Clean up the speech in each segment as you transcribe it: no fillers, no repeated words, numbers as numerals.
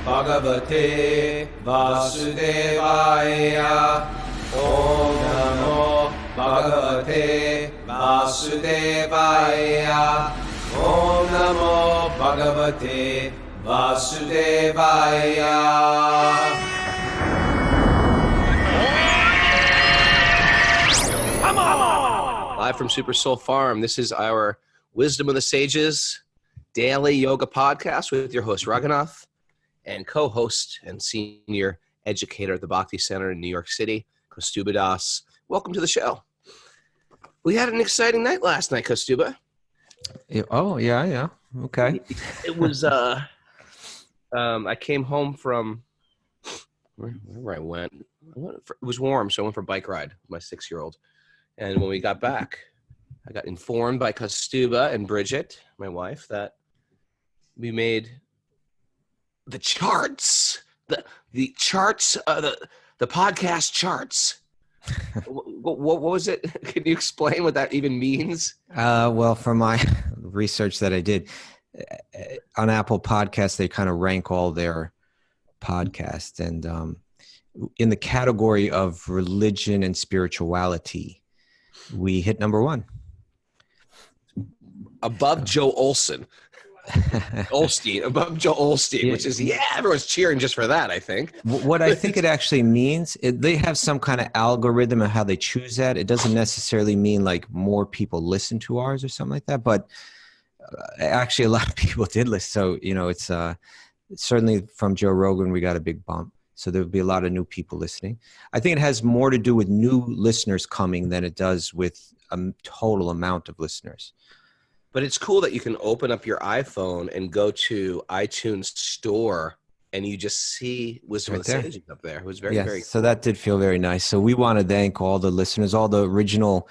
Bhagavate Vasudevaya. Om Namo Bhagavate Vasudevaya. Om Namo Bhagavate Vasudevaya. Live from Super Soul Farm, this is our Wisdom of the Sages daily yoga podcast with your host, Raghunath, and co-host and senior educator at the Bhakti Center in New York City, Kaustubha. Welcome to the show. We had an exciting night last night, Kaustubha. Oh, yeah. Okay. It was, I came home from, where I went. It was warm, so I went for a bike ride with my 6-year-old. And when we got back, I got informed by Kaustubha and Bridget, my wife, that we made the charts, the charts, the podcast charts. What was it? Can you explain what that even means? Well, from my research that I did on Apple Podcasts, they kind of rank all their podcasts, and in the category of religion and spirituality, we hit number 1. Above Joe Olsteen, above Joe Olsteen, which is, everyone's cheering just for that, I think. What I think it actually means, they have some kind of algorithm of how they choose that. It doesn't necessarily mean like more people listen to ours or something like that, but actually a lot of people did listen. So, it's certainly from Joe Rogan, we got a big bump. So there'll be a lot of new people listening. I think it has more to do with new listeners coming than it does with a total amount of listeners. But it's cool that you can open up your iPhone and go to iTunes store and you just see Wisdom of the Sages up there. It was very, very cool. So that did feel very nice. So we want to thank all the listeners, all the original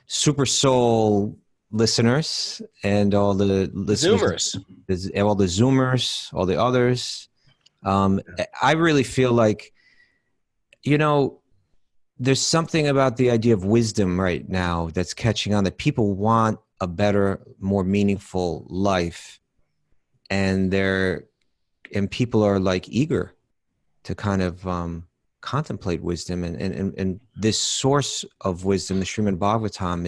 Super Soul listeners and all the listeners. Zoomers. All the Zoomers, all the others. I really feel like, there's something about the idea of wisdom right now that's catching on, that people want a better, more meaningful life. And people are like eager to kind of contemplate wisdom. And this source of wisdom, the Srimad Bhagavatam,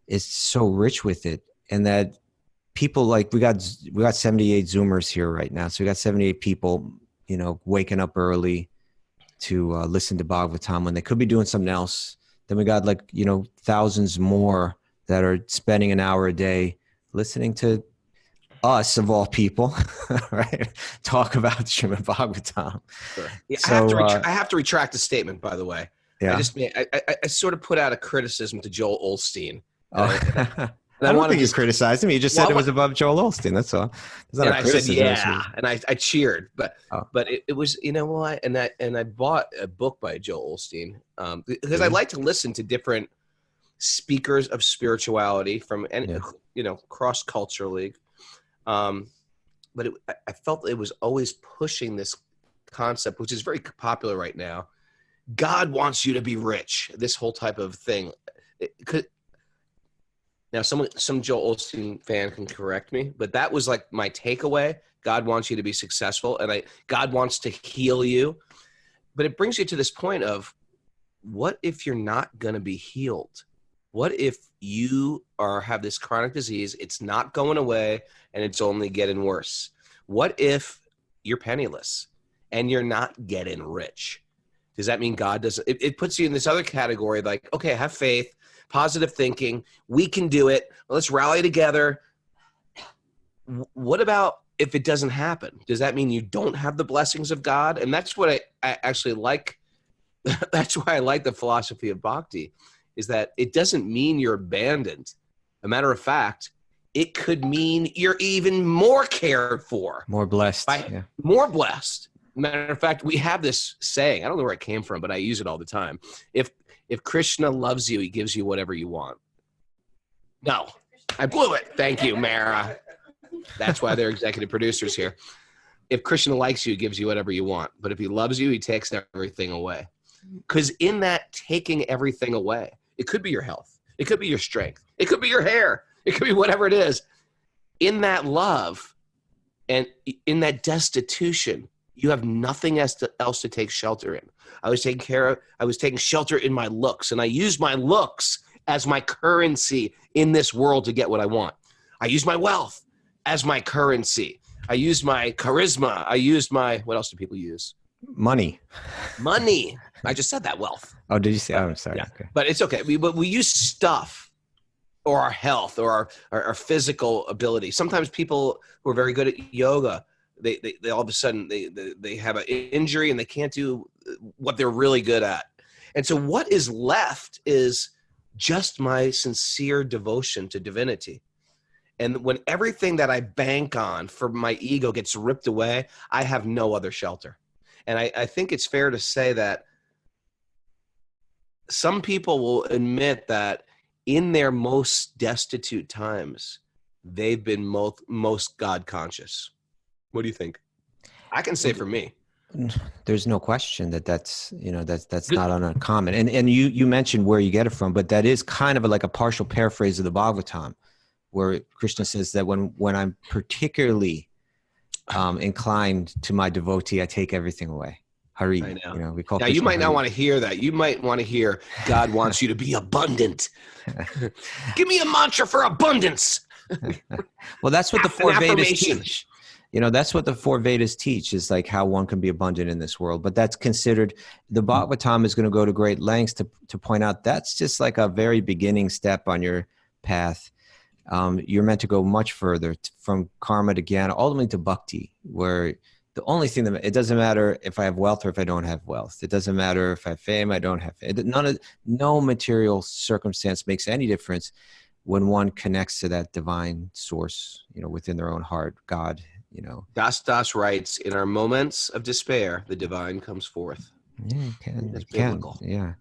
is so rich with it. And that people, like, we got 78 Zoomers here right now. So we got 78 people, waking up early to listen to Bhagavatam when they could be doing something else. Then we got thousands more that are spending an hour a day listening to us, of all people, right? Talk about Srimad Bhagavatam. Sure. Yeah, So, I have to retract the statement, by the way. Yeah. I sort of put out a criticism to Joel Olsteen. I don't think you criticized him. You just said it was above Joel Olsteen. That's all. It's not a criticism. I said, and I cheered, but it was, what? And I bought a book by Joel Olsteen because I like to listen to different speakers of spirituality from cross culturally. But I felt it was always pushing this concept, which is very popular right now. God wants you to be rich. This whole type of thing. Now, some Joel Olsteen fan can correct me, but that was like my takeaway. God wants you to be successful, and God wants to heal you. But it brings you to this point of, what if you're not going to be healed? What if you have this chronic disease, it's not going away, and it's only getting worse? What if you're penniless and you're not getting rich? Does that mean God doesn't? It puts you in this other category, like, okay, have faith, positive thinking, we can do it, let's rally together. What about if it doesn't happen? Does that mean you don't have the blessings of God? And that's what I actually like. That's why I like the philosophy of Bhakti, is that it doesn't mean you're abandoned. A matter of fact, it could mean you're even more cared for. More blessed. More blessed. Matter of fact, we have this saying, I don't know where it came from, but I use it all the time. If Krishna loves you, he gives you whatever you want. No, I blew it. Thank you, Mara. That's why they're executive producers here. If Krishna likes you, he gives you whatever you want. But if he loves you, he takes everything away. Because in that taking everything away, it could be your health. It could be your strength. It could be your hair. It could be whatever it is. In that love, And in that destitution, you have nothing else to take shelter in. I was taking shelter in my looks, and I used my looks as my currency in this world to get what I want. I used my wealth as my currency. I used my charisma. I used my, what else do people use? Money. I just said that, wealth. Oh, did you say? Oh, I'm sorry. Yeah. Okay. But it's okay. We use stuff or our health or our physical ability. Sometimes people who are very good at yoga, they all of a sudden they have an injury and they can't do what they're really good at. And so what is left is just my sincere devotion to divinity. And when everything that I bank on for my ego gets ripped away, I have no other shelter. And I think it's fair to say that some people will admit that in their most destitute times, they've been most God conscious. What do you think? I can say for me. There's no question that's not uncommon. And you mentioned where you get it from, but that is kind of like a partial paraphrase of the Bhagavatam, where Krishna says that when I'm particularly inclined to my devotee, I take everything away. Hari, I know. You know, we call. Now Krishna you might Hari. not want to hear that. You might want to hear God wants you to be abundant. Give me a mantra for abundance. Well, that's what the four An Vedas affirmation. teach. You know, that's what the four Vedas teach, is like how one can be abundant in this world. But that's considered, the Bhagavatam is going to go to great lengths to point out that's just like a very beginning step on your path. You're meant to go much further, from karma to jnana, ultimately to bhakti, where the only thing that, it doesn't matter if I have wealth or if I don't have wealth. It doesn't matter if I have fame, I don't have fame. No material circumstance makes any difference when one connects to that divine source, you know, within their own heart, God, you know. Das writes, in our moments of despair, the divine comes forth. Yeah, it can. That's It can. biblical. Yeah.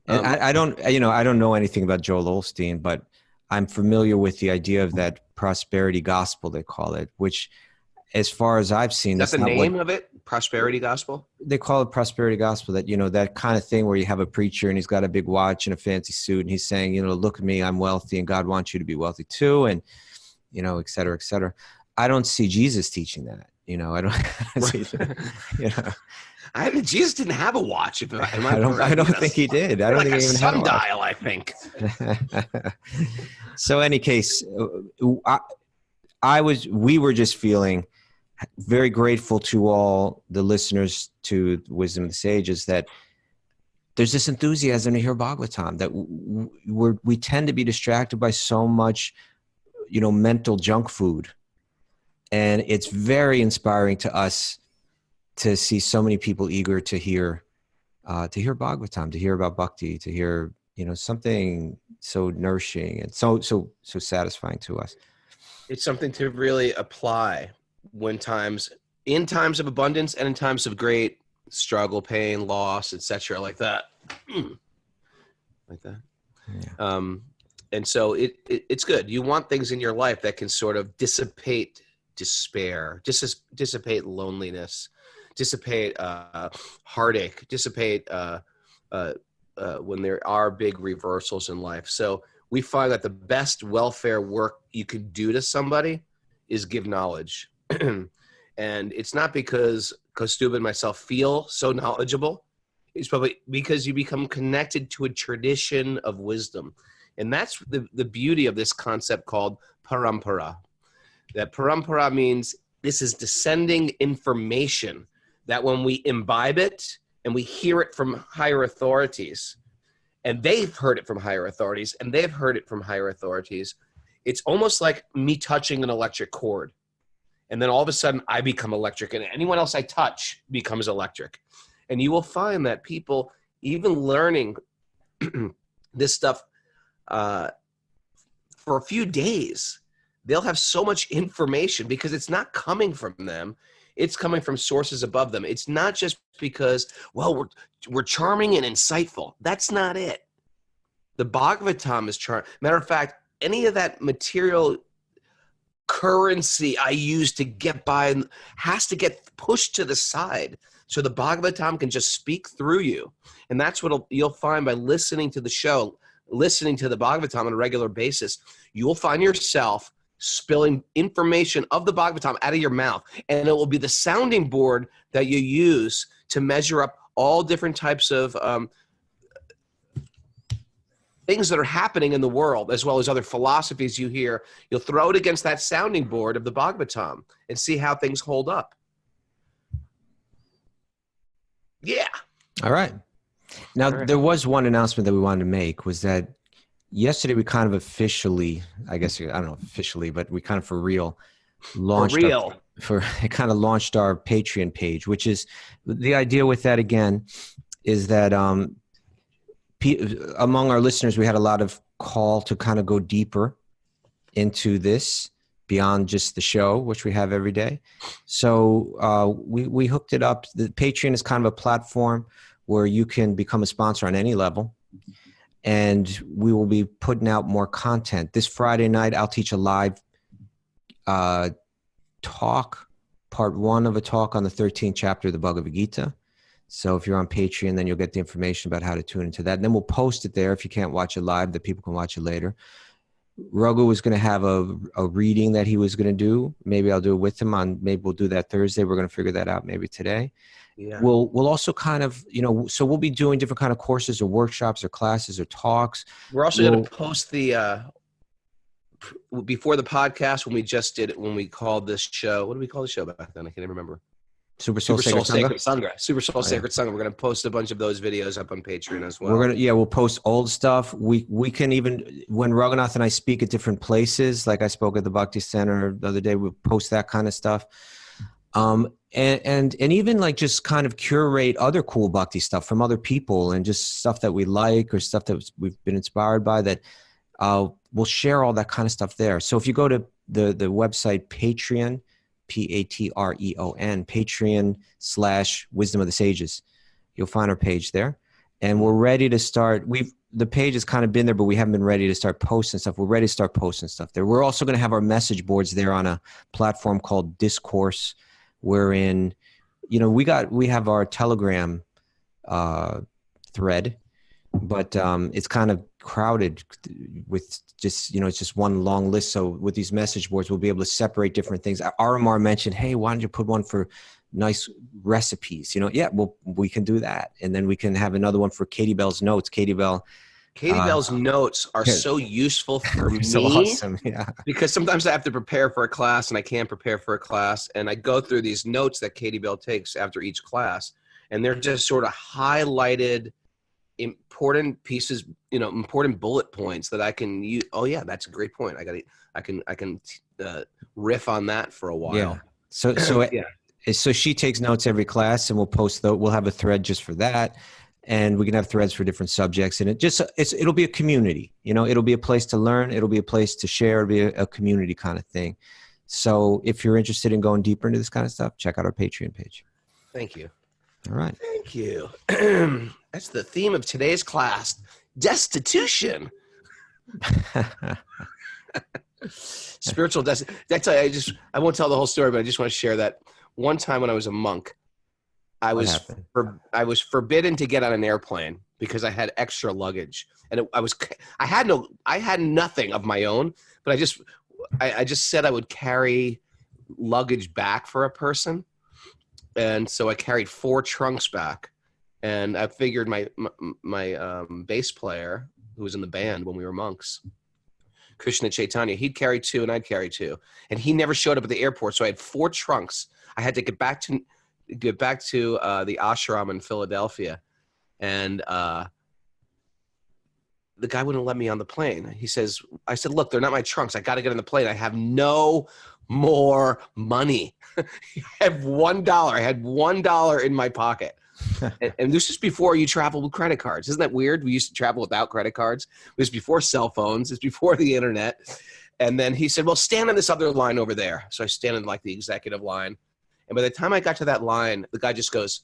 And I don't know anything about Joel Olsteen, but I'm familiar with the idea of that prosperity gospel, they call it, which, as far as I've seen, Is that the name of it? Prosperity gospel? They call it prosperity gospel, that, you know, that kind of thing where you have a preacher and he's got a big watch and a fancy suit and he's saying, you know, look at me, I'm wealthy and God wants you to be wealthy too. And, you know, et cetera, et cetera. I don't see Jesus teaching that. You know, I don't see that, you know. Jesus didn't have a watch. I don't think he did. I don't think he even had a watch. Sundial, I think. So, any case, we were just feeling very grateful to all the listeners to Wisdom of the Sages that there's this enthusiasm to hear Bhagavatam, that we tend to be distracted by so much, you know, mental junk food. And it's very inspiring to us to see so many people eager to hear Bhagavatam, to hear about Bhakti, to hear, you know, something so nourishing and so satisfying to us. It's something to really apply in times of abundance and in times of great struggle, pain, loss, etc., like that. Like that. Yeah. And so it's good. You want things in your life that can sort of dissipate despair, dissipate loneliness, dissipate heartache, dissipate when there are big reversals in life. So we find that the best welfare work you can do to somebody is give knowledge. And it's not because Kaustubha and myself feel so knowledgeable. It's probably because you become connected to a tradition of wisdom. And that's the beauty of this concept called parampara. That parampara means this is descending information that when we imbibe it and we hear it from higher authorities, and they've heard it from higher authorities, and they've heard it from higher authorities, it's almost like me touching an electric cord. And then all of a sudden I become electric, and anyone else I touch becomes electric. And you will find that people, even learning this stuff for a few days, they'll have so much information because it's not coming from them. It's coming from sources above them. It's not just because, well, we're charming and insightful. That's not it. The Bhagavatam is charming. Matter of fact, any of that material currency I use to get by has to get pushed to the side so the Bhagavatam can just speak through you. And that's what you'll find by listening to the show, listening to the Bhagavatam on a regular basis. You will find yourself spilling information of the Bhagavatam out of your mouth. And it will be the sounding board that you use to measure up all different types of things that are happening in the world, as well as other philosophies you hear. You'll throw it against that sounding board of the Bhagavatam and see how things hold up. Yeah. All right. Now, there was one announcement that we wanted to make, was that yesterday we kind of officially, I guess, I don't know officially, but we kind of for real launched kind of launched our Patreon page, which is the idea with that again is that among our listeners, we had a lot of call to kind of go deeper into this beyond just the show, which we have every day. So we hooked it up. The Patreon is kind of a platform where you can become a sponsor on any level. And we will be putting out more content. This Friday night, I'll teach a live talk, part 1 of a talk on the 13th chapter of the Bhagavad Gita. So if you're on Patreon, then you'll get the information about how to tune into that. And then we'll post it there if you can't watch it live, that people can watch it later. Raghu was going to have a reading that he was going to do. Maybe I'll do it with him maybe we'll do that Thursday. We're going to figure that out maybe today. Yeah. We'll also kind of, so we'll be doing different kind of courses or workshops or classes or talks. We're also going to post the, before the podcast, when we just did it, when we called this show, what did we call the show back then? I can't even remember. Super Soul Sacred Sangha. Super Soul Sacred Sangha. We're going to post a bunch of those videos up on Patreon as well. We'll post old stuff. We can even, when Raghunath and I speak at different places, like I spoke at the Bhakti Center the other day, we'll post that kind of stuff. And even like just kind of curate other cool Bhakti stuff from other people and just stuff that we like or stuff that we've been inspired by, that we'll share all that kind of stuff there. So if you go to the website Patreon, Patreon, Patreon/Wisdom of the Sages, you'll find our page there. And we're ready to start. The page has kind of been there, but we haven't been ready to start posting stuff. We're ready to start posting stuff there. We're also going to have our message boards there on a platform called Discourse, wherein, we have our Telegram thread, but it's kind of crowded with just, it's just one long list. So with these message boards, we'll be able to separate different things. RMR mentioned, hey, why don't you put one for nice recipes? We can do that. And then we can have another one for Katie Bell's notes. Katie Bell's notes are so useful for me. So awesome, yeah. Because sometimes I have to prepare for a class and I can't prepare for a class. And I go through these notes that Katie Bell takes after each class. And they're just sort of highlighted important pieces, important bullet points that I can use. Oh yeah, that's a great point. I can riff on that for a while. Yeah. So yeah. So she takes notes every class, and we'll post we'll have a thread just for that. And we can have threads for different subjects, and it'll be a community, it'll be a place to learn. It'll be a place to share. It'll be a community kind of thing. So if you're interested in going deeper into this kind of stuff, check out our Patreon page. Thank you. All right. Thank you. That's the theme of today's class, destitution. Spiritual destitution. I won't tell the whole story, but I just want to share that one time when I was a monk, I was forbidden to get on an airplane because I had extra luggage, and I had nothing of my own, but I just said I would carry luggage back for a person. And so I carried 4 trunks back, and I figured my bass player, who was in the band when we were monks, Krishna Chaitanya, he'd carry 2 and I'd carry 2, and he never showed up at the airport. So I had 4 trunks. I had to get back to the ashram in Philadelphia, and the guy wouldn't let me on the plane. I said, look, they're not my trunks. I got to get on the plane. I have no more money. I have $1. I had $1 in my pocket. And this is before you travel with credit cards. Isn't that weird? We used to travel without credit cards. It was before cell phones. It's before the internet. And then he said, well, stand on this other line over there. So I stand in like the executive line. And by the time I got to that line, the guy just goes,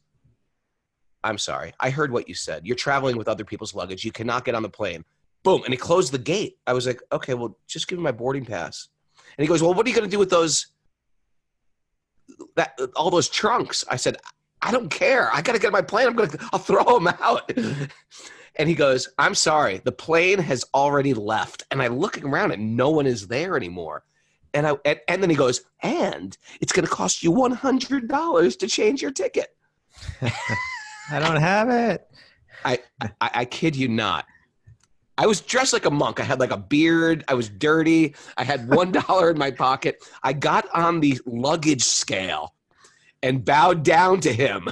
I'm sorry. I heard what you said. You're traveling with other people's luggage. You cannot get on the plane. Boom. And he closed the gate. I was like, okay, well, just give me my boarding pass. And he goes, well, what are you going to do with all those trunks? I said, I don't care. I got to get on my plane. I'll throw them out. And he goes, I'm sorry. The plane has already left. And I look around and no one is there anymore. and then he goes, and it's going to cost you $100 to change your ticket. I don't have it. I kid you not. I was dressed like a monk. I had like a beard. I was dirty. I had $1 in my pocket. I got on the luggage scale and bowed down to him.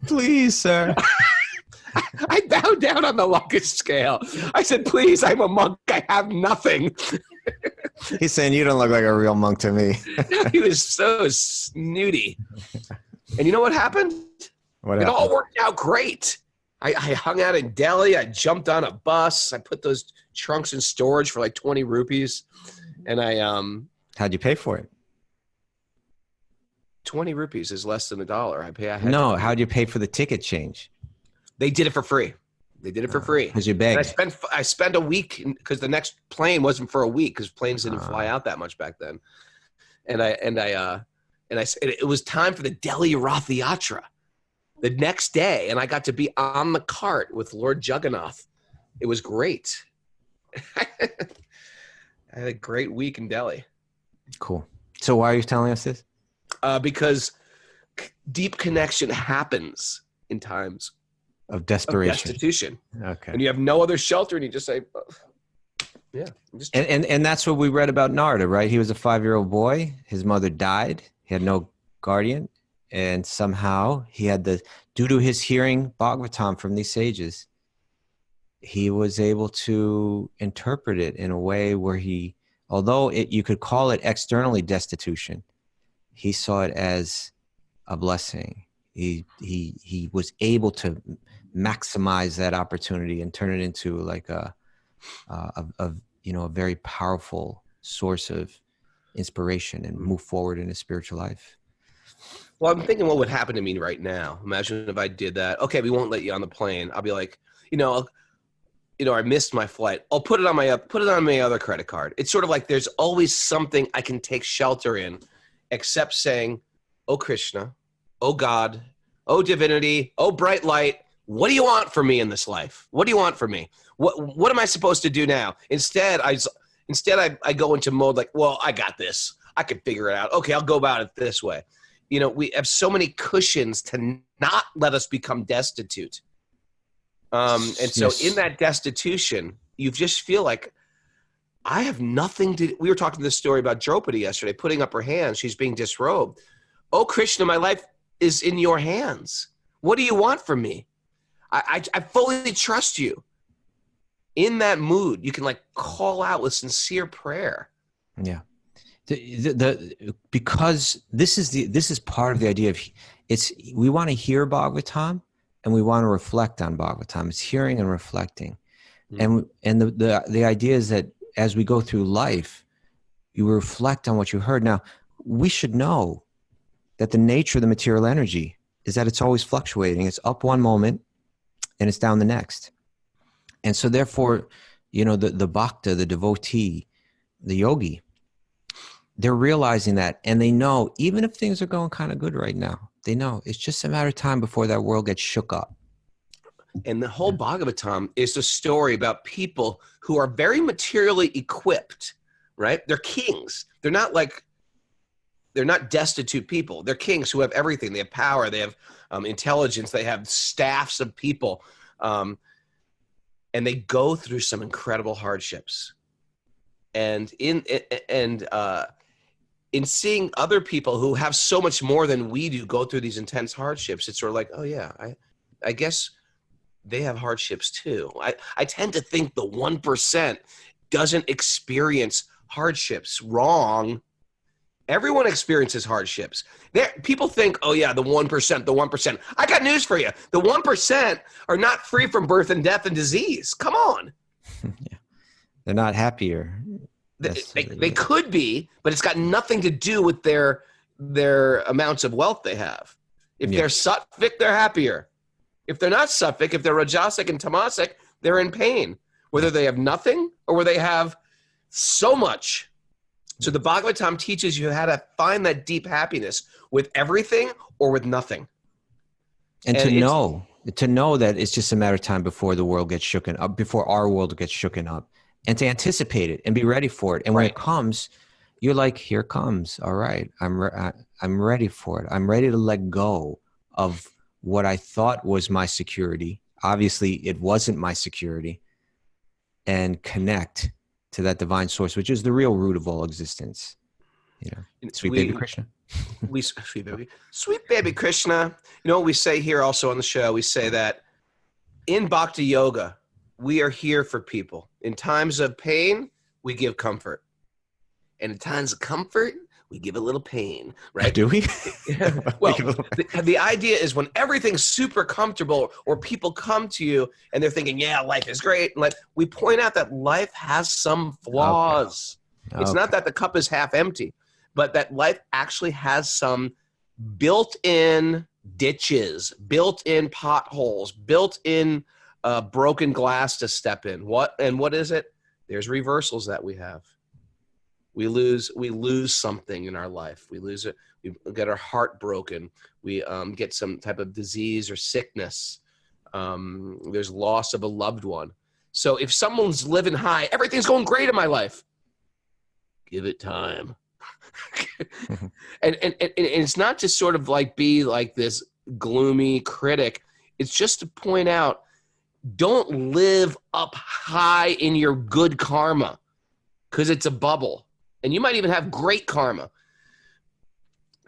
Please, sir. I bowed down on the luggage scale. I said, please, I'm a monk. I have nothing. He's saying, you don't look like a real monk to me. He was so snooty. And you know what happened? What It happened? all worked out great. I hung out in Delhi. I jumped on a bus. I put those trunks in storage for like 20 rupees. And How'd you pay for it? 20 rupees is less than $1. No, how'd you pay for the ticket change? They did it for free. They did it for free. Because you And begged. I spent a week because the next plane wasn't for a week because planes didn't fly out that much back then. And I said it was time for the Delhi Rath Yatra the next day, and I got to be on the cart with Lord Jagannath. It was great. I had a great week in Delhi. Cool. So why are you telling us this? Because deep connection happens in times Of of desperation. destitution. Okay. And you have no other shelter, and you just say, oh, yeah. I'm just And that's what we read about Narada, right? He was a 5-year-old boy. His mother died. He had no guardian. And somehow he had due to his hearing Bhagavatam from these sages, he was able to interpret it in a way where although you could call it externally destitution, he saw it as a blessing. He was able to maximize that opportunity and turn it into like a very powerful source of inspiration and move forward in his spiritual life. Well, I'm thinking what would happen to me right now. Imagine if I did that. Okay, we won't let you on the plane. I'll be like, I missed my flight. I'll put it on my other credit card. It's sort of like there's always something I can take shelter in, except saying, "Oh Krishna, oh God, oh divinity, oh bright light, what do you want from me in this life? What do you want from me? What am I supposed to do now?" Instead, I go into mode like, well, I got this. I can figure it out. Okay, I'll go about it this way. We have so many cushions to not let us become destitute. And so Yes. in that destitution, you just feel like I have nothing to. We were talking this story about Draupadi yesterday, putting up her hands. She's being disrobed. Oh, Krishna, my life is in your hands. What do you want from me? I fully trust you. In that mood, you can like call out with sincere prayer. Yeah. Because this is part of the idea of we want to hear Bhagavatam and we want to reflect on Bhagavatam. It's hearing and reflecting. And the idea is that as we go through life, you reflect on what you heard. Now, we should know that the nature of the material energy is that it's always fluctuating. It's up one moment and it's down the next. And so therefore, the bhakta, the devotee, the yogi, they're realizing that, and they know even if things are going kind of good right now, they know it's just a matter of time before that world gets shook up. And the whole Bhagavatam is a story about people who are very materially equipped, right? They're kings. They're not destitute people. They're kings who have everything. They have power. They have intelligence. They have staffs of people. And they go through some incredible hardships. And in seeing other people who have so much more than we do go through these intense hardships, it's sort of like, oh yeah, I guess they have hardships too. I tend to think the 1% doesn't experience hardships. Wrong. Everyone experiences hardships. People think, oh yeah, the 1%, the 1%. I got news for you. The 1% are not free from birth and death and disease. Come on. Yeah. They're not happier. They could be, but it's got nothing to do with their amounts of wealth they have. If they're sattvic, they're happier. If they're not sattvic, if they're rajasic and tamasic, they're in pain, whether they have nothing or whether they have so much. So the Bhagavatam teaches you how to find that deep happiness with everything or with nothing. And to know that it's just a matter of time before the world gets shooken up, before our world gets shooken up. and to anticipate it and be ready for it. And when it comes, you're like, here it comes. All right. I'm ready for it. I'm ready to let go of what I thought was my security. Obviously it wasn't my security, and connect to that divine source, which is the real root of all existence. You know, sweet baby Krishna. Sweet baby Krishna. You know what we say here also on the show? We say that in Bhakti Yoga, we are here for people. In times of pain, we give comfort. And in times of comfort, we give a little pain, right? Do we? Well, the idea is when everything's super comfortable, or people come to you and they're thinking, yeah, life is great. And we point out that life has some flaws. Okay. It's not that the cup is half empty, but that life actually has some built-in ditches, built-in potholes, built-in broken glass to step in. What is it? There's reversals that we have. We lose something in our life. We lose it. We get our heart broken. We get some type of disease or sickness. There's loss of a loved one. So if someone's living high, everything's going great in my life, give it time. and it's not to sort of be like this gloomy critic. It's just to point out, don't live up high in your good karma, because it's a bubble. And you might even have great karma.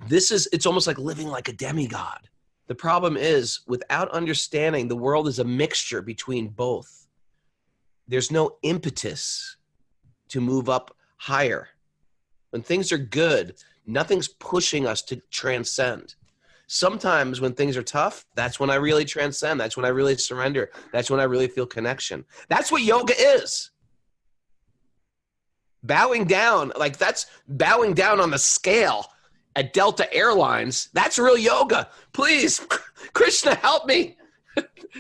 It's almost like living like a demigod. The problem is, without understanding, the world is a mixture between both. There's no impetus to move up higher. When things are good, nothing's pushing us to transcend. Sometimes when things are tough, that's when I really transcend. That's when I really surrender. That's when I really feel connection. That's what yoga is. Bowing down, that's bowing down on the scale at Delta Airlines. That's real yoga. Please, Krishna, help me.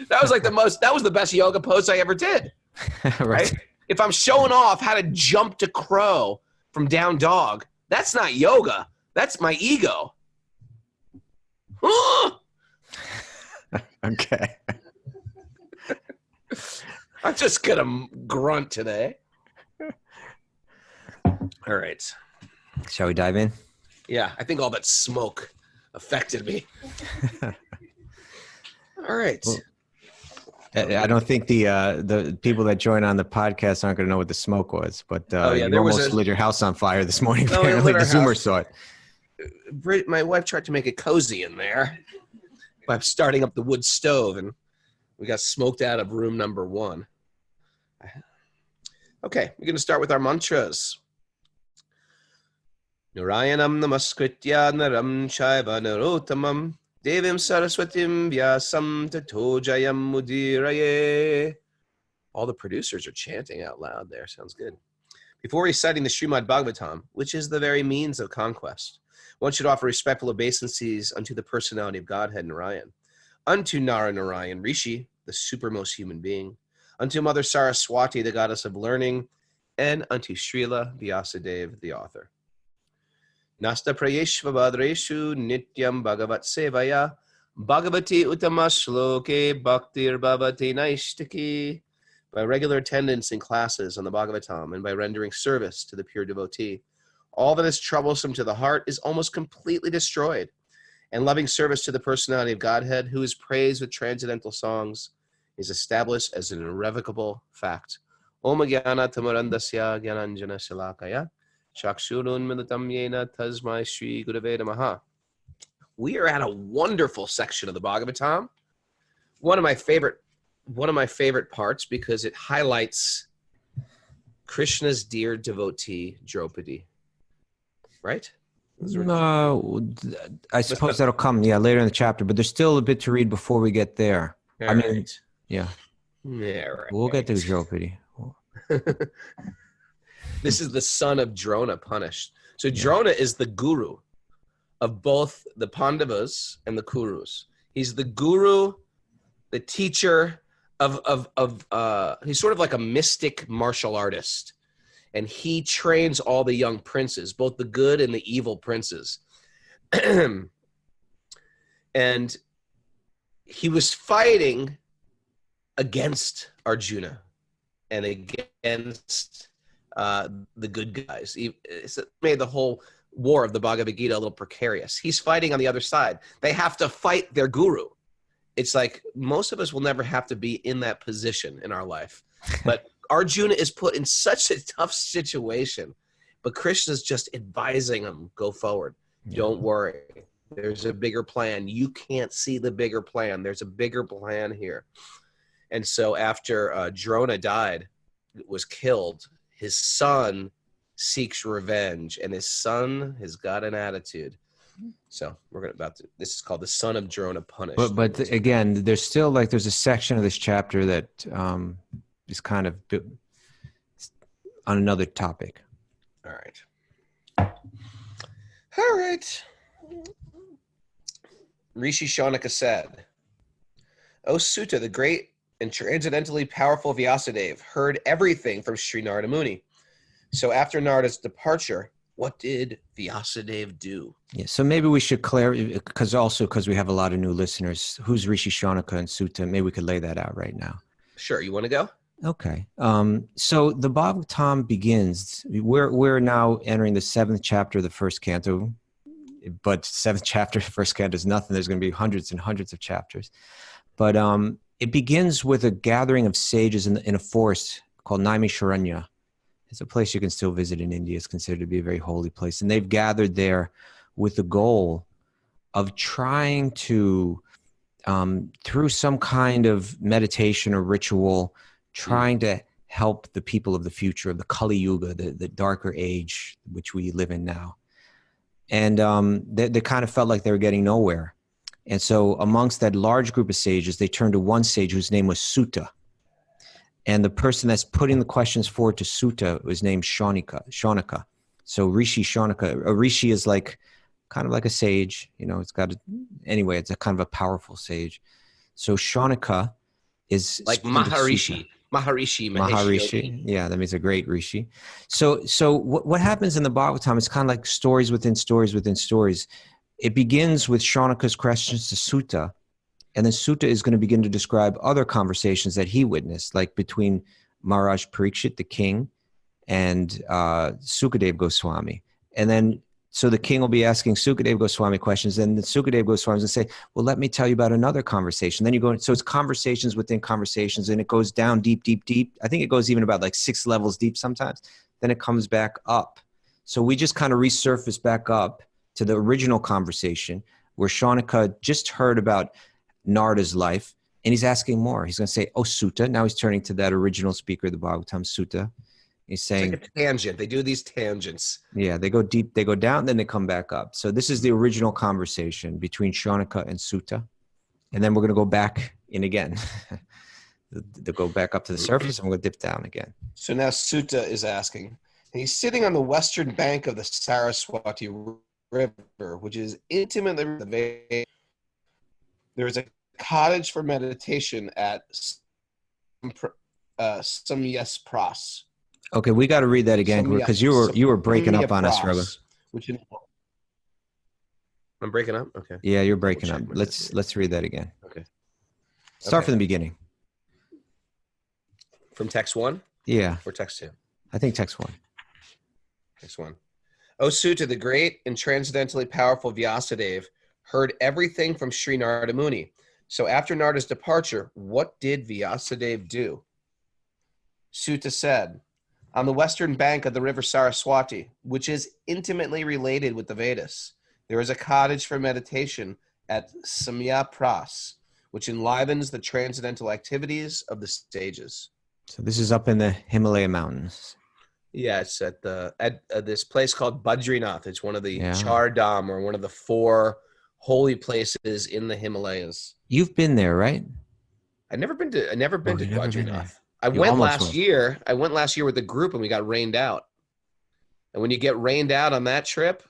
That was the best yoga pose I ever did. Right? If I'm showing off how to jump to crow from down dog, that's not yoga. That's my ego. Okay. I'm just gonna grunt today. All right. Shall we dive in? Yeah, I think all that smoke affected me. All right. Well, I don't think the people that join on the podcast aren't going to know what the smoke was, but you almost lit your house on fire this morning. No, apparently, the Zoomer saw it. My wife tried to make it cozy in there by starting up the wood stove, and we got smoked out of room number 1. Okay, we're going to start with our mantras. Narayanam namaskritya naram chaiva narottamam devim saraswatim vyasam tato jayam mudiraye. All the producers are chanting out loud there. Sounds good. Before reciting the Srimad Bhagavatam, which is the very means of conquest, one should offer respectful obeisances unto the personality of Godhead Narayan, unto Nara Narayan Rishi, the supermost human being, unto Mother Saraswati, the goddess of learning, and unto Srila Vyasadeva, the author. Nasta prayeshva badreshu nityam bhagavat sevaya bhagavati uttama shloke bhaktir bhavati naishtaki. By regular attendance in classes on the Bhagavatam and by rendering service to the pure devotee, all that is troublesome to the heart is almost completely destroyed, and loving service to the personality of Godhead, who is praised with transcendental songs, is established as an irrevocable fact. Om Jnana Tamarandasya Jnananjana Shalakaya Chakshurun Militam Yena Tasmai Shri Gurave Namaha. We are at a wonderful section of the Bhagavatam. One of my favorite parts, because it highlights Krishna's dear devotee Draupadi. Right? No, I suppose that'll come later in the chapter, but there's still a bit to read before we get there. All right. Yeah. Right. We'll get to Draupadi. This is the son of Drona punished. So Drona is the guru of both the Pandavas and the Kurus. He's the guru, the teacher he's sort of like a mystic martial artist. And he trains all the young princes, both the good and the evil princes. And he was fighting against Arjuna and against against the good guys. It's made the whole war of the Bhagavad Gita a little precarious. He's fighting on the other side. They have to fight their guru. It's like most of us will never have to be in that position in our life. But Arjuna is put in such a tough situation. But Krishna's just advising him, go forward. Yeah. Don't worry. There's a bigger plan. You can't see the bigger plan. There's a bigger plan here. And so after Drona died, was killed, his son seeks revenge, and his son has got an attitude. So we're this is called the Son of Drona punished. But again, there's still there's a section of this chapter that is kind of on another topic. All right. All right. Rishi Shaunaka said, O Sutta, the great and transcendently powerful Vyasadeva, heard everything from Sri Narada Muni. So after Narada's departure, what did Vyasadeva do? Yeah, so maybe we should clarify, because we have a lot of new listeners, who's Rishi Shaunaka and Sutta? Maybe we could lay that out right now. Sure. You want to go? Okay. So the Bhagavatam begins, we're now entering the 7th chapter of the first canto, but 7th chapter, first canto is nothing. There's going to be hundreds and hundreds of chapters. But it begins with a gathering of sages in a forest called Naimisharanya. It's a place you can still visit in India. It's considered to be a very holy place. And they've gathered there with the goal of trying to, through some kind of meditation or ritual, trying to help the people of the future, of the Kali Yuga, the darker age which we live in now. And they kind of felt like they were getting nowhere. And so amongst that large group of sages, they turned to one sage whose name was Sutta. And the person that's putting the questions forward to Sutta was named Shaunaka. So Rishi Shaunaka, a Rishi is kind of like a sage, it's it's a kind of a powerful sage. So Shaunaka is like Maharishi. Maharishi. Yeah, that means a great Rishi. So what happens in the Bhagavatam is kind of like stories within stories within stories. It begins with Shaunaka's questions to Sutta, and then Sutta is going to begin to describe other conversations that he witnessed, like between Maharaj Parikshit, the king, and Sukadeva Goswami. And then, so the king will be asking Sukadeva Goswami questions, and the Sukadeva Goswami will say, well, let me tell you about another conversation. Then you go, so it's conversations within conversations, and it goes down deep, deep, deep. I think it goes even about 6 levels deep sometimes. Then it comes back up. So we just kind of resurface back up to the original conversation where Shaunaka just heard about Narada's life, and he's asking more. He's going to say, oh, Sutta. Now he's turning to that original speaker of the Bhagavatam, Sutta. He's saying, it's like a tangent. They do these tangents. Yeah, they go deep, they go down, then they come back up. So this is the original conversation between Shaunaka and Sutta. And then we're going to go back in again. They'll go back up to the surface, and we're going to dip down again. So now Sutta is asking, he's sitting on the western bank of the Saraswati River, which is intimately related. There is a cottage for meditation at Samyas Pras. Okay, we got to read that again because you were breaking up on us, Raghu. I'm breaking up. Okay. Yeah, you're breaking up. Let's read that again. Okay. Start from the beginning. From text 1? Yeah. Or text 2? I think text 1. Text 1. O Sutta, the great and transcendently powerful Vyasadeva, heard everything from Sri Narada Muni. So after Narada's departure, what did Vyasadeva do? Sutta said, on the western bank of the river Saraswati, which is intimately related with the Vedas, there is a cottage for meditation at Samya Pras, which enlivens the transcendental activities of the sages. So this is up in the Himalaya mountains. Yeah, it's at this place called Badrinath. It's one of the Char Dham, or one of the 4 holy places in the Himalayas. You've been there, right? I've never been to Badrinath. I went last year with the group, and we got rained out. And when you get rained out on that trip,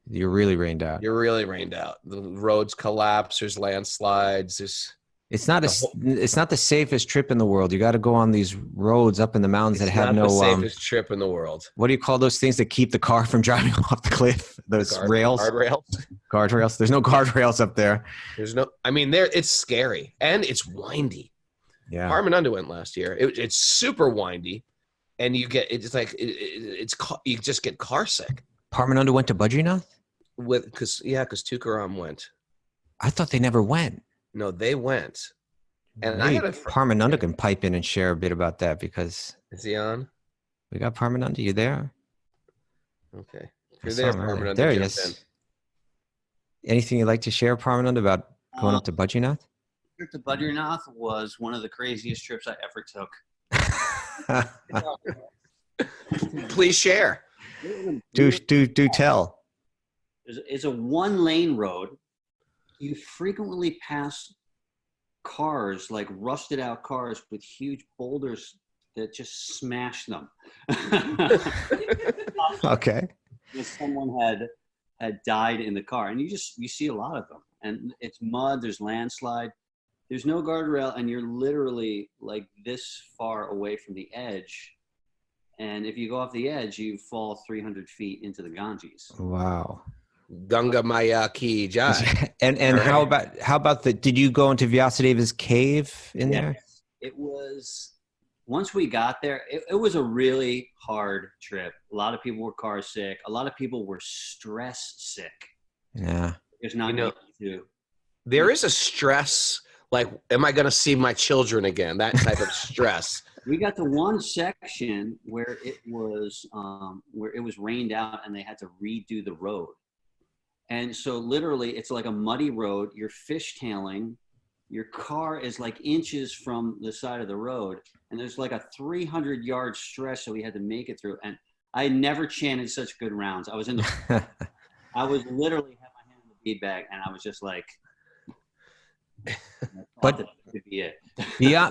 you're really rained out. You're really rained out. The roads collapse. There's landslides. It's not the safest trip in the world. You got to go on these roads up in the mountains that have no. It's not the safest trip in the world. What do you call those things that keep the car from driving off the cliff? Those rails. Guardrails. Guardrails. There's no guardrails up there. There's no. I mean, it's scary and it's windy. Yeah. Paramananda went last year. It's super windy, and you get you just get car sick Paramananda went to Badrinath? because Tukaram went. I thought they never went. No, they went. And Maybe I had Paramananda can pipe in and share a bit about that, because Is he on? we got Paramananda. You there? Okay. If I you're saw there, him earlier. Parmananda, There he jump is. Anything you'd like to share, Paramananda, about going up to Badrinath? Trip to Badrinath was one of the craziest trips I ever took. in. Please share. do tell. It's a one-lane road. You frequently pass cars, like rusted out cars with huge boulders that just smash them. Okay. Someone had died in the car, and you see a lot of them. And it's mud, there's landslide, there's no guardrail, and you're literally like this far away from the edge. And if you go off the edge, you fall 300 feet into the Ganges. Wow. Ganga Maya Ki Jai. And how about did you go into Vyasadeva's cave in there? It was, once we got there, it was a really hard trip. A lot of people were car sick. A lot of people were stress sick. Yeah. There's not There is a stress, like, am I going to see my children again? That type of stress. We got to one section where it was rained out and they had to redo the road. And so literally it's like a muddy road. You're fishtailing. Your car is like inches from the side of the road. And there's like a 300-yard stretch that we had to make it through. And I never chanted such good rounds. I was I was literally had my hand in the bead bag, and I was just like, but that could be it.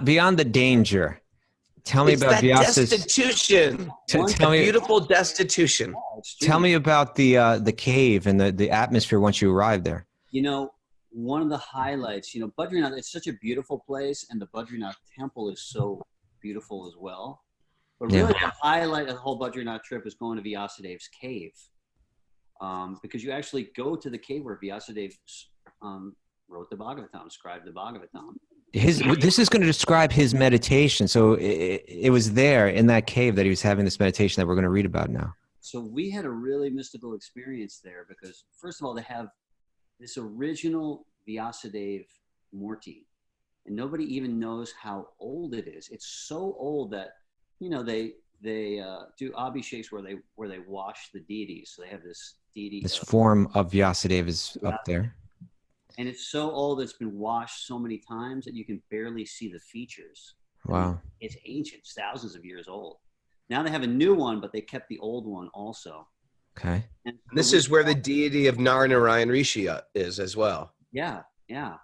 beyond the danger, tell me about Vyasa's destitution. Tell me, beautiful destitution. Tell me about the cave and the atmosphere once you arrived there. You know, one of the highlights, Badrinath, it's such a beautiful place, and the Badrinath temple is so beautiful as well. But really the highlight of the whole Badrinath trip was going to Vyasadeva's cave. Because you actually go to the cave where Vyasadeva wrote the Bhagavatam, scribed the Bhagavatam. This is going to describe his meditation. So it was there in that cave that he was having this meditation that we're going to read about now. So we had a really mystical experience there because, first of all, they have this original Vyasadeva Murti, and nobody even knows how old it is. It's so old that, they do abhisheks where they wash the deities. So they have this deity. This form of Vyasadeva is up there. And it's so old, it's been washed so many times that you can barely see the features. Wow. It's ancient, it's thousands of years old. Now they have a new one, but they kept the old one also. Okay. And this is where the deity of Narayan Rishi is as well. Yeah, yeah.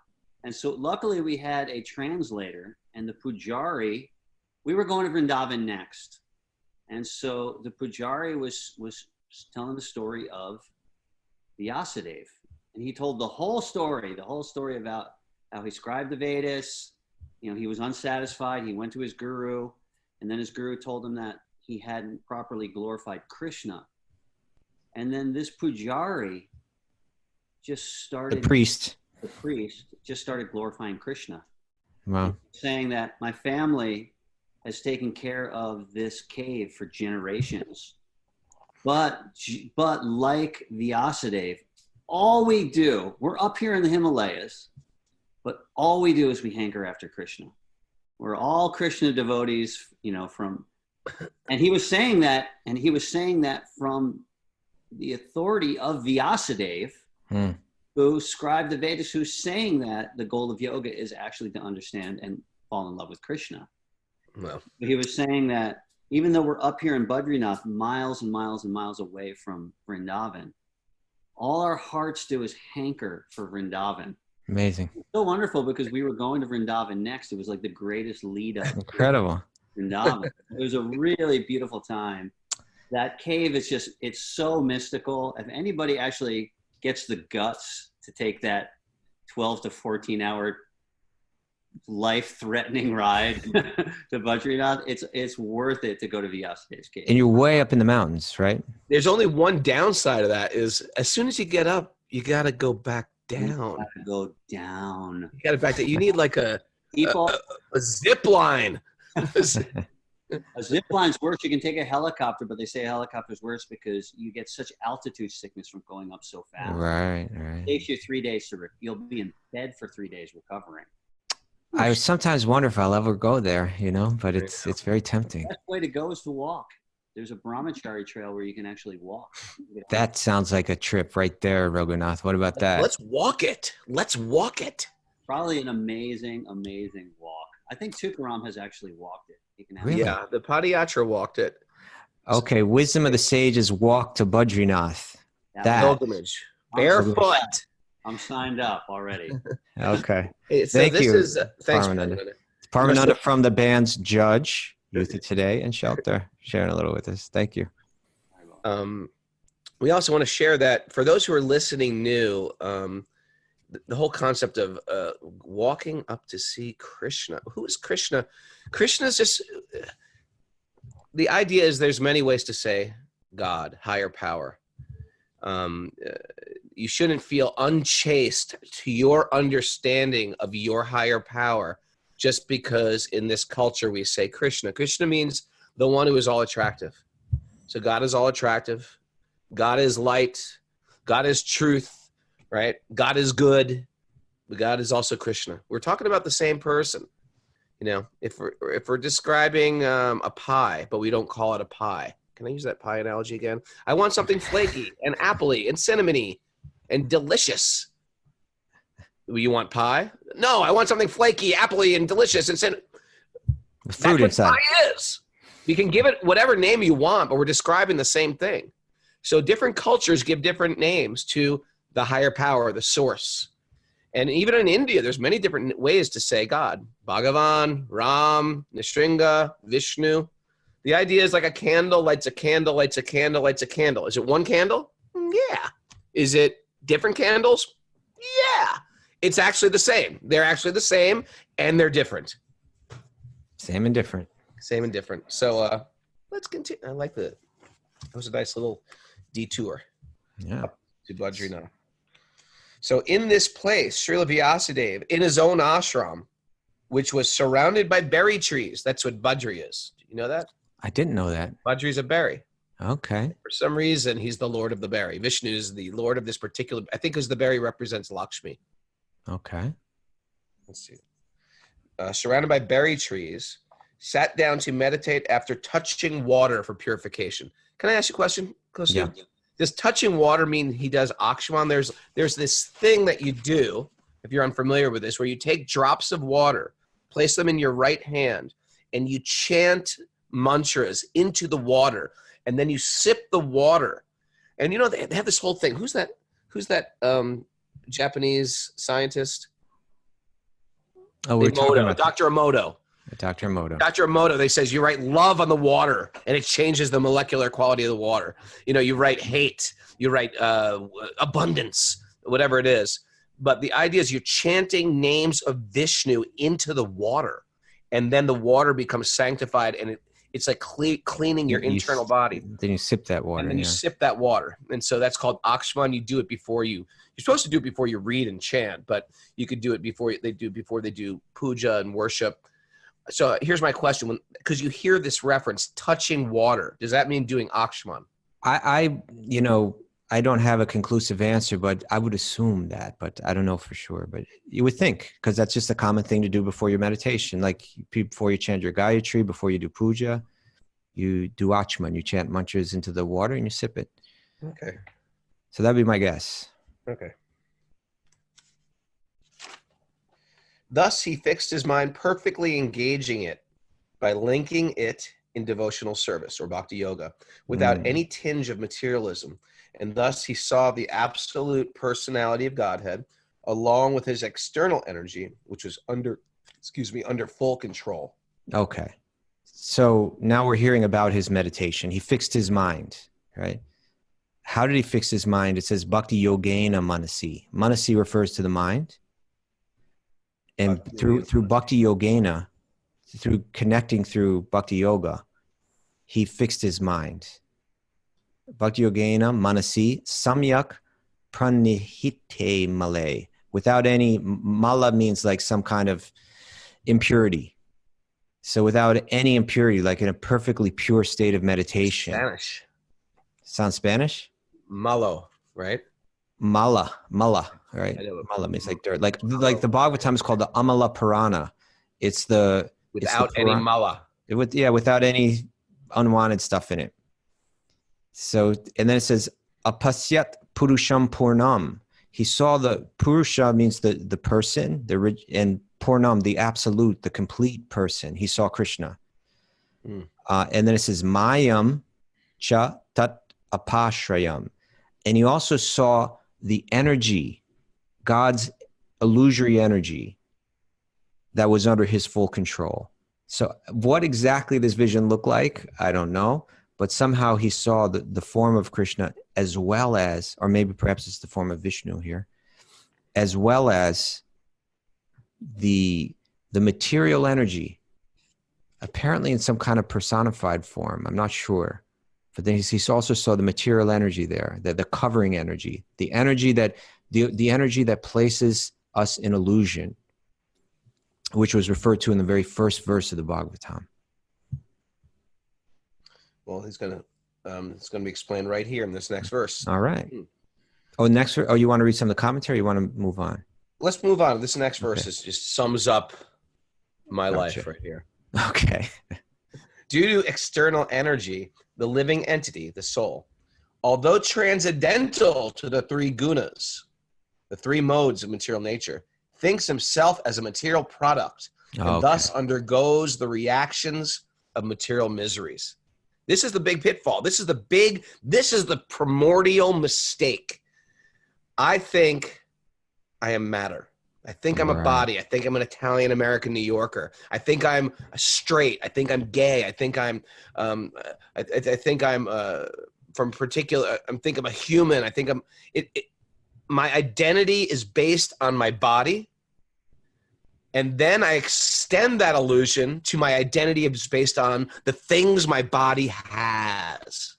And so luckily we had a translator, and the Pujari, we were going to Vrindavan next. And so the Pujari was telling the story of Vyasadeva. And he told the whole story about how he scribed the Vedas. He was unsatisfied. He went to his guru, and then his guru told him that he hadn't properly glorified Krishna. And then this Pujari just started. The priest just started glorifying Krishna. Wow. Saying that my family has taken care of this cave for generations. But like Vyasadeva, all we do, we're up here in the Himalayas, but all we do is we hanker after Krishna. We're all Krishna devotees, and he was saying that from the authority of Vyasadeva, who scribed the Vedas, who's saying that the goal of yoga is actually to understand and fall in love with Krishna. Well, But he was saying that even though we're up here in Badrinath, miles and miles and miles away from Vrindavan, all our hearts do is hanker for Vrindavan. Amazing. It's so wonderful because we were going to Vrindavan next. It was like the greatest lead up. Incredible. Vrindavan. It was a really beautiful time. That cave is it's so mystical. If anybody actually gets the guts to take that 12 to 14 hour life-threatening ride to Badrinath, it's worth it to go to Vyasadeva's cave. And you're way up in the mountains, right? there's only one downside of that is as soon as you get up, you got to go back down. You gotta go down. You got to back down. You need like a People, zip line. A zip line's worse. You can take a helicopter, but they say a helicopter's worse because you get such altitude sickness from going up so fast. Right. It takes you 3 days you'll be in bed for 3 days recovering. I sometimes wonder if I'll ever go there, but it's very tempting. The best way to go is to walk. There's a brahmachari trail where you can actually walk. That sounds like a trip right there, Raghunath. What about that? Let's walk it. Probably an amazing, amazing walk. I think Tukaram has actually walked it. He can have Really? Yeah, the Padayatra walked it. Okay, wisdom of the sages walk to Badrinath. That. Pilgrimage. Barefoot. I'm signed up already. Okay. So Thank you. Thanks, Paramananda. Paramananda. Paramananda from the bands Judge, Youth of Today, and Shelter, sharing a little with us. Thank you. We also want to share that for those who are listening new, the whole concept of walking up to see Krishna. Who is Krishna? Krishna is just, the idea is there's many ways to say God, higher power. You shouldn't feel unchaste to your understanding of your higher power just because in this culture we say Krishna. Krishna means the one who is all attractive. So God is all attractive. God is light. God is truth, right? God is good. But God is also Krishna. We're talking about the same person. If we're describing a pie, but we don't call it a pie. Can I use that pie analogy again? I want something flaky and appley and cinnamony and delicious. You want pie? No, I want something flaky, appley, and delicious and cinnamon. Fruit That's what inside. pie is. You can give it whatever name you want, but we're describing the same thing. So different cultures give different names to the higher power, the source. And even in India, there's many different ways to say God. Bhagavan, Ram, Nrsimha, Vishnu. The idea is like a candle lights a candle, lights a candle, lights a candle. Is it one candle? Yeah. Is it different candles? Yeah. It's actually the same. They're actually the same, and they're different. Same and different. Same and different. So let's continue. I like that. That was a nice little detour. Yeah. Up to Badrinath. So in this place, Srila Vyasadeva, in his own ashram, which was surrounded by berry trees. That's what Badri is. Do you know that? I didn't know that. Badri is a berry. Okay. For some reason, he's the lord of the berry. Vishnu is the lord of this particular, I think because the berry represents Lakshmi. Okay. Let's see. Surrounded by berry trees, sat down to meditate after touching water for purification. Can I ask you a question, Kaustubha? Yeah. Does touching water mean he does akshman? There's this thing that you do, if you're unfamiliar with this, where you take drops of water, place them in your right hand, and you chant mantras into the water, and then you sip the water. And they have this whole thing. Who's that Japanese scientist? Oh, we're talking about Dr. Emoto. Dr. Emoto. Dr. Emoto, they says you write love on the water and it changes the molecular quality of the water. You write hate, you write abundance, whatever it is. But the idea is you're chanting names of Vishnu into the water, and then the water becomes sanctified, and it's like cleaning your internal body. Then you sip that water. And then you sip that water. And so that's called akshman. You do it before you're supposed to do it before you read and chant, but you could do it before they do puja and worship. So here's my question. Because you hear this reference, touching water, does that mean doing akshman? I don't have a conclusive answer, but I would assume that, but I don't know for sure. But you would think, because that's just a common thing to do before your meditation. Like before you chant your Gayatri, before you do puja, you do achman. You chant mantras into the water and you sip it. Okay. So that'd be my guess. Okay. Thus, he fixed his mind perfectly engaging it by linking it in devotional service or bhakti-yoga without any tinge of materialism. And thus he saw the absolute personality of Godhead along with his external energy, which was under full control. Okay. So now we're hearing about his meditation. He fixed his mind, right? How did he fix his mind? It says Bhakti-yogena manasi. Manasi refers to the mind. And through Bhakti-yogena, through connecting through Bhakti-yoga, he fixed his mind. Bhakti-yogena manasi samyak pranihite male. Without any, mala means like some kind of impurity. So without any impurity, like in a perfectly pure state of meditation. Spanish. Sounds Spanish? Malo, right? Mala, right? I know. Mala means like dirt. Like the Bhagavatam is called the Amala Purana. Without any mala. Without any unwanted stuff in it. So, and then it says, apasyat purusham purnam. He saw the purusha means the person, and purnam, the absolute, the complete person. He saw Krishna. And then it says, mayam cha tat apashrayam. And he also saw the energy, God's illusory energy that was under his full control. So what exactly this vision looked like, I don't know. But somehow he saw the form of Krishna as well as, or maybe perhaps it's the form of Vishnu here, as well as the material energy, apparently in some kind of personified form. I'm not sure. But then he also saw the material energy there, the covering energy, the energy that places us in illusion, which was referred to in the very first verse of the Bhagavatam. Well, it's going to be explained right here in this next verse. All right. Oh, you want to read some of the commentary? Or you want to move on? Let's move on. This next verse just sums up my life right here. Okay. Due to external energy, the living entity, the soul, although transcendental to the three gunas, the three modes of material nature, thinks himself as a material product and thus undergoes the reactions of material miseries. This is the big pitfall. This is the primordial mistake. I think I am matter. I think I'm a body. I think I'm an Italian-American New Yorker. I think I'm straight. I think I'm gay. I think I'm from particular. I'm think I'm a human. I think my identity is based on my body. And then I extend that illusion to my identity is based on the things my body has.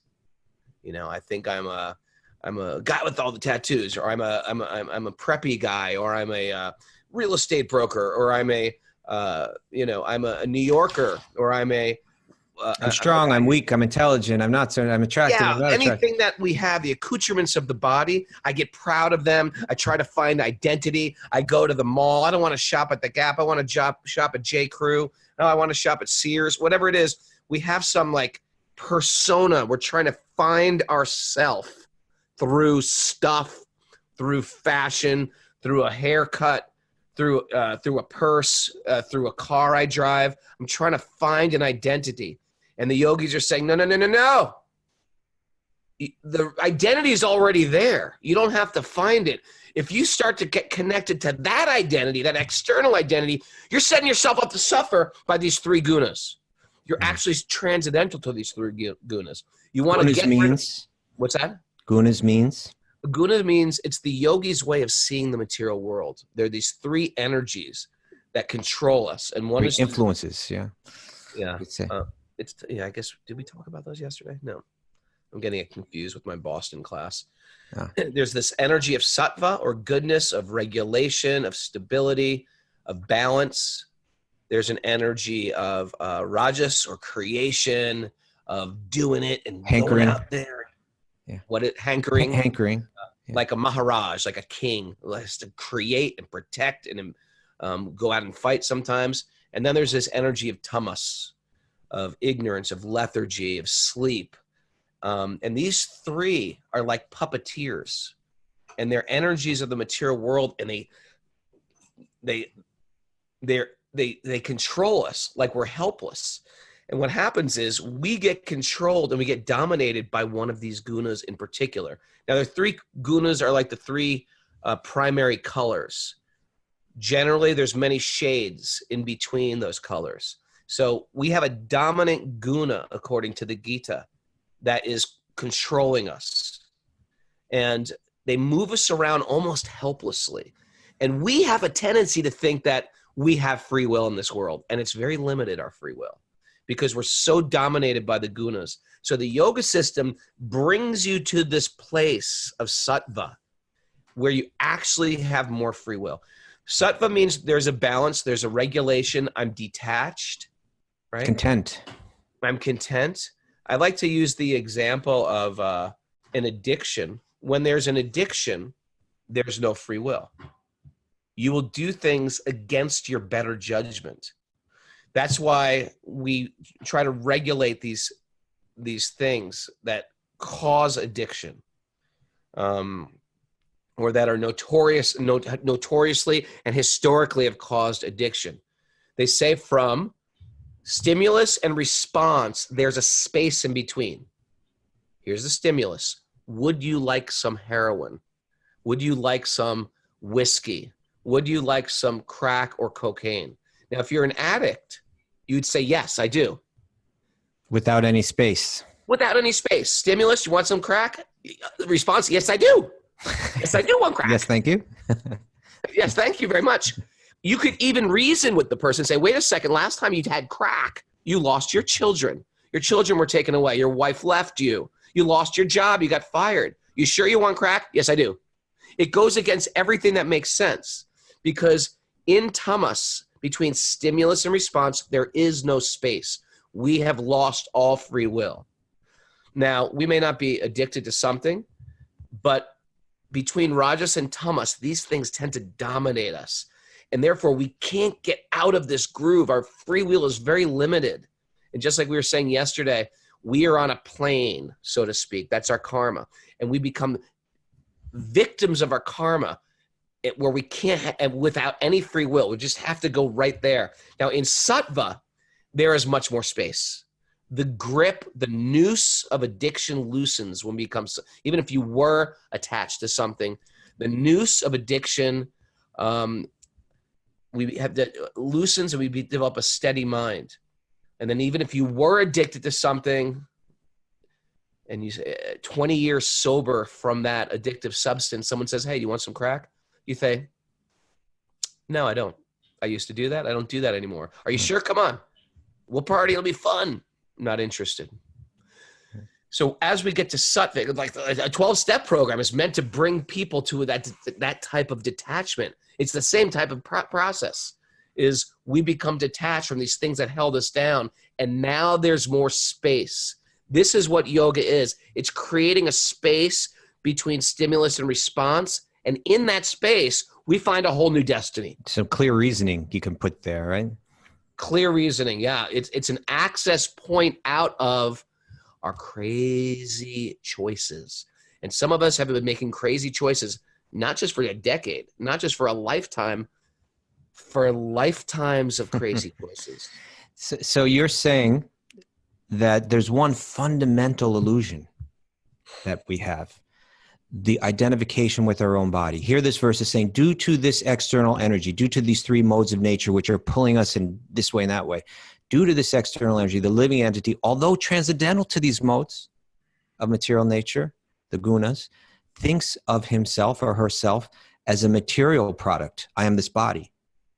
You know, I think I'm a guy with all the tattoos, or I'm a preppy guy, or I'm a real estate broker, or I'm a New Yorker, or I'm strong, I'm weak, I'm intelligent, I'm attractive. Yeah, I'm not anything attractive. that we have, the accoutrements of the body, I get proud of them. I try to find identity. I go to the mall. I don't want to shop at the Gap. I want to shop at J. Crew. No, I want to shop at Sears. Whatever it is, we have some like persona. We're trying to find ourself through stuff, through fashion, through a haircut, through a purse, through a car I drive. I'm trying to find an identity. And the yogis are saying, no. The identity is already there. You don't have to find it. If you start to get connected to that identity, that external identity, you're setting yourself up to suffer by these three gunas. You're actually transcendental to these three gunas. You want to get rid of, what's that? Gunas means? Guna means it's the yogi's way of seeing the material world. There are these three energies that control us, and one is influences. Yeah. I guess, did we talk about those yesterday? No, I'm getting it confused with my Boston class. There's this energy of sattva, or goodness, of regulation, of stability, of balance. There's an energy of rajas, or creation, of doing it and hankering going out there. Yeah. Hankering. Yeah. Like a maharaj, like a king, who has to create and protect and go out and fight sometimes. And then there's this energy of tamas, of ignorance, of lethargy, of sleep. And these three are like puppeteers, and they're energies of the material world, and they control us like we're helpless. And what happens is we get controlled and we get dominated by one of these gunas in particular. Now, the three gunas are like the three primary colors. Generally, there's many shades in between those colors. So we have a dominant guna, according to the Gita, that is controlling us. And they move us around almost helplessly. And we have a tendency to think that we have free will in this world. And it's very limited, our free will, because we're so dominated by the gunas. So the yoga system brings you to this place of sattva, where you actually have more free will. Sattva means there's a balance, there's a regulation, I'm detached, right? Content. I'm content. I like to use the example of an addiction. When there's an addiction, there's no free will. You will do things against your better judgment. That's why we try to regulate these things that cause addiction, or that are notoriously and historically have caused addiction. They say from stimulus and response, there's a space in between. Here's the stimulus. Would you like some heroin? Would you like some whiskey? Would you like some crack or cocaine? Now, if you're an addict, you'd say, yes, I do. Without any space. Without any space. Stimulus, you want some crack? Response, yes, I do. Yes, I do want crack. Yes, thank you. Yes, thank you very much. You could even reason with the person, say, wait a second, last time you had crack, you lost your children. Your children were taken away. Your wife left you. You lost your job. You got fired. You sure you want crack? Yes, I do. It goes against everything that makes sense, because in tamas, between stimulus and response, there is no space. We have lost all free will. Now, we may not be addicted to something, but between rajas and tamas, these things tend to dominate us. And therefore, we can't get out of this groove. Our free will is very limited. And just like we were saying yesterday, we are on a plane, so to speak. That's our karma. And we become victims of our karma, where we can't, without any free will. We just have to go right there. Now, in sattva, there is much more space. The grip, the noose of addiction loosens when we become, even if you were attached to something, the noose of addiction, we have that loosens, and we develop a steady mind. And then even if you were addicted to something and you 20 years sober from that addictive substance, someone says, hey, do you want some crack? You say, no, I don't. I used to do that. I don't do that anymore. Are you sure? Come on. We'll party. It'll be fun. I'm not interested. So as we get to sattva, like a 12-step program is meant to bring people to that type of detachment. It's the same type of process. Is we become detached from these things that held us down, and now there's more space. This is what yoga is. It's creating a space between stimulus and response, and in that space, we find a whole new destiny. Some clear reasoning you can put there, right? Clear reasoning, yeah. It's an access point out of our crazy choices. And some of us have been making crazy choices, not just for a decade, not just for a lifetime, for lifetimes of crazy choices. So you're saying that there's one fundamental illusion that we have, the identification with our own body. Here this verse is saying, due to this external energy, due to these three modes of nature which are pulling us in this way and that way, due to this external energy, the living entity, although transcendental to these modes of material nature, the gunas, thinks of himself or herself as a material product. I am this body,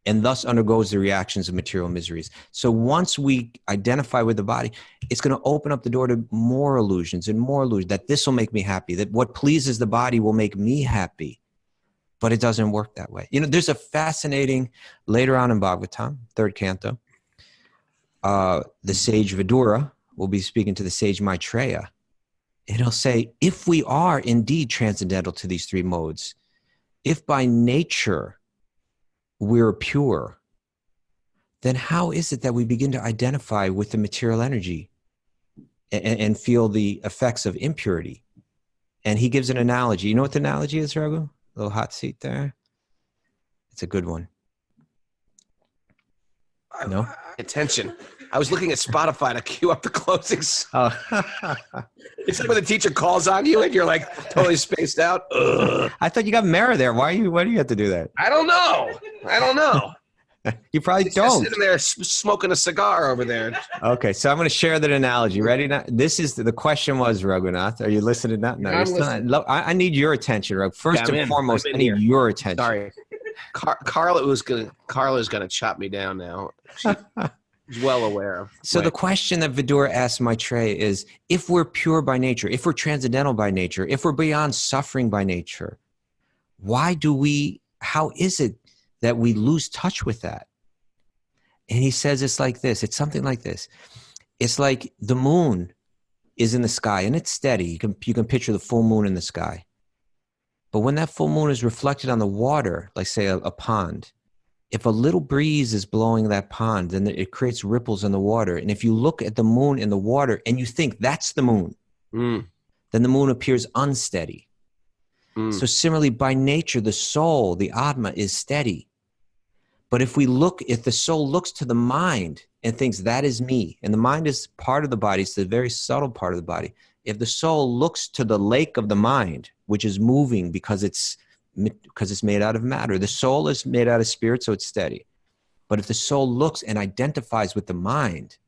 and thus undergoes the reactions of material miseries. So once we identify with the body, it's going to open up the door to more illusions and more illusions, that this will make me happy, that what pleases the body will make me happy. But it doesn't work that way. You know, there's a fascinating, later on in Bhagavatam, 3rd canto, the sage Vidura will be speaking to the sage Maitreya. It'll say, if we are indeed transcendental to these three modes, if by nature we're pure, then how is it that we begin to identify with the material energy and feel the effects of impurity? And he gives an analogy. You know what the analogy is, Raghu? A little hot seat there. It's a good one. No? Attention. I was looking at Spotify to queue up the closing song. Oh. It's like when the teacher calls on you and you're like totally spaced out. Ugh. I thought you got Mara there. Why do you have to do that? I don't know. You probably He's just don't. sitting there smoking a cigar over there. Okay, so I'm going to share that analogy. Ready now? This is the question was, Raghunath. Are you listening now? No, I'm you're still not. I need your attention, Raghu. First Yeah, I'm and in. foremost, I'm in I need here. your attention. Sorry. Carla's gonna chop me down now. She's well aware. So the question that Vidura asked Maitreya is, if we're pure by nature, if we're transcendental by nature, if we're beyond suffering by nature, how is it that we lose touch with that? And he says it's like this. It's something like this. It's like the moon is in the sky and it's steady. You can picture the full moon in the sky. But when that full moon is reflected on the water, like say a pond, if a little breeze is blowing that pond, then it creates ripples in the water. And if you look at the moon in the water and you think that's the moon, then the moon appears unsteady. So similarly, by nature, the soul, the Atma, is steady. But if the soul looks to the mind and thinks that is me, and the mind is part of the body, it's a very subtle part of the body. If the soul looks to the lake of the mind, which is moving because it's made out of matter, the soul is made out of spirit, so it's steady. But if the soul looks and identifies with the mind,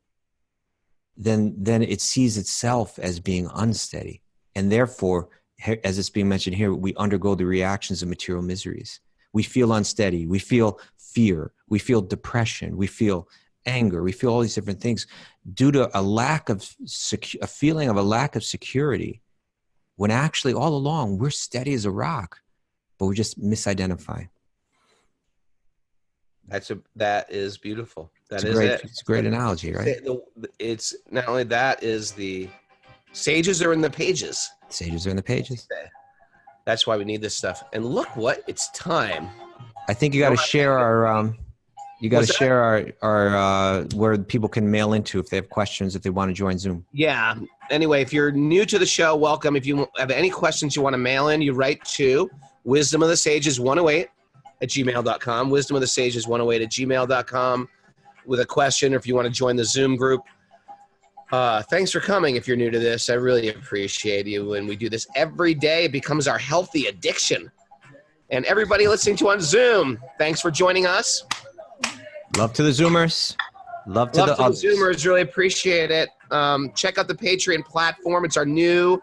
then it sees itself as being unsteady. And therefore, as it's being mentioned here, we undergo the reactions of material miseries. We feel unsteady. We feel fear. We feel depression. We feel anger. We feel all these different things due to a feeling of a lack of security, when actually all along we're steady as a rock, but we're just misidentifying. That is beautiful. It's a great analogy, right? It's not only that, is the sages are in the pages. Sages are in the pages. That's why we need this stuff. And look what it's time. I think you got to share our where people can mail into if they have questions, if they want to join Zoom. Yeah. Anyway, if you're new to the show, welcome. If you have any questions you want to mail in, you write to wisdomofthesages108@gmail.com. Wisdomofthesages108@gmail.com with a question, or if you want to join the Zoom group. Thanks for coming. If you're new to this, I really appreciate you. And we do this every day. It becomes our healthy addiction. And everybody listening to on Zoom, thanks for joining us. Love to the Zoomers. Love to the Zoomers. Really appreciate it. Check out the Patreon platform. It's our new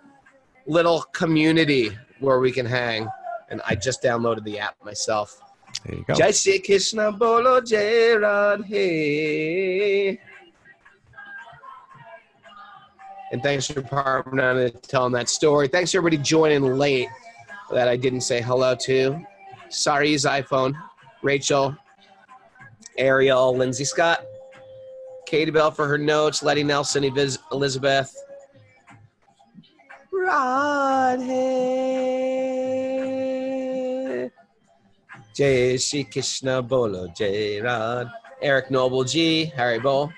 little community where we can hang. And I just downloaded the app myself. There you go. Jai Shri Krishna Bolo Jai Radhe. And thanks for Parvana and telling that story. Thanks for everybody joining late that I didn't say hello to. Sorry's iPhone, Rachel, Ariel, Lindsay Scott, Katie Bell for her notes, Letty Nelson, Elizabeth. Radhe. Jai Shri Krishna Bolo Jai Radhe. Eric Noble G, Harry Bull.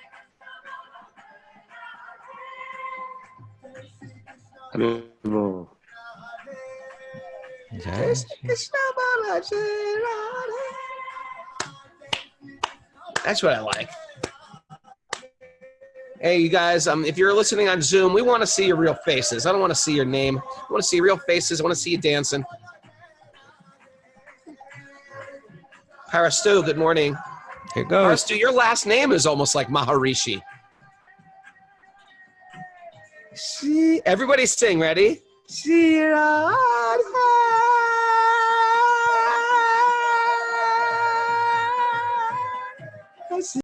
That's what I like. Hey, you guys, if you're listening on Zoom, we want to see your real faces. I don't want to see your name. I want to see real faces. I want to see you dancing. Parastu, good morning. Here it goes. Parastu, your last name is almost like Maharishi. Everybody sing, ready? Shri Radhe.